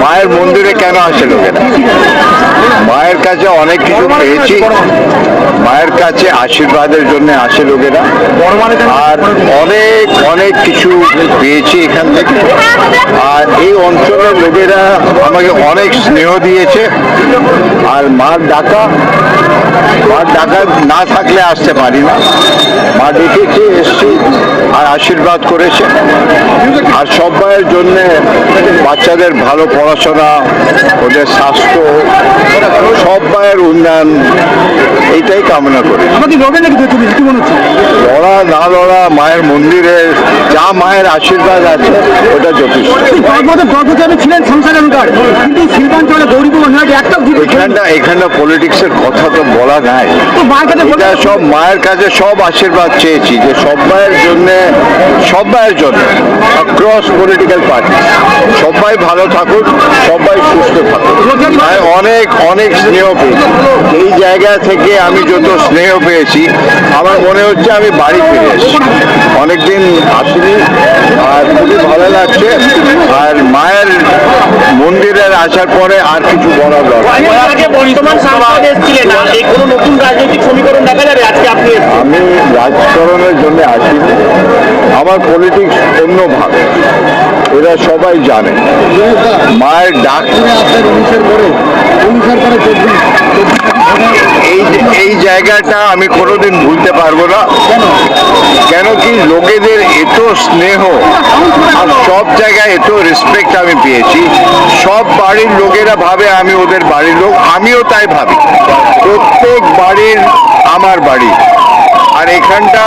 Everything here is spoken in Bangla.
মায়ের মন্দিরে কেন আসে লোকেরা? মায়ের কাছে অনেক কিছু পেয়েছি, মায়ের কাছে আশীর্বাদের জন্য আসে লোকেরা, আর অনেক অনেক কিছু পেয়েছি এখান থেকে। আর এই অঞ্চলের লোকেরা আমাকে অনেক স্নেহ দিয়েছে। আর মার ডাকা না থাকলে আসতে পারি না। মা ডেকেছে, এসছি, আর আশীর্বাদ করেছে। আর সবাইয়ের জন্য বাচ্চাদের ভালো পড়াশোনা, ওদের স্বাস্থ্য, সবাইয়ের উন্নয়ন, এইটাই কামনা করি। লড়া না লড়া, মায়ের মন্দিরে যা মায়ের আশীর্বাদ আছে ওটা যথেষ্ট। এখানটা পলিটিক্সের কথা তো বলা নাই, এটা সব মায়ের কাছে সব আশীর্বাদ চেয়েছি যে সবাইয়ের জন্য অ্যাক্রস পলিটিক্যাল পার্টি সবাই ভালো থাকুক, সবাই সুস্থ থাকুক। অনেক অনেক স্নেহ পেয়েছি এই জায়গা থেকে। আমি যত স্নেহ পেয়েছি আমার মনে হচ্ছে আমি বাড়ি ফিরে এসেছি। অনেকদিন আসিনি, আর খুবই ভালো লাগছে। আর মায়ের মন্দিরের আসার পরে আর কিছু বলার দরকার। আমি রাজকরণের জন্য আসিনি, আমার পলিটিক্স অন্য ভাবে, এরা সবাই জানে। মায়ের ডাক এই জায়গাটা আমি কোনোদিন ভুলতে পারবো না। কেন কি লোকেদের এত স্নেহ আর সব জায়গায় এত রেসপেক্ট আমি পেয়েছি। সব বাড়ির লোকেরা ভাবে আমি ওদের বাড়ির লোক, আমিও তাই ভাবি। প্রত্যেক বাড়ির আমার বাড়ি। আর এখানটা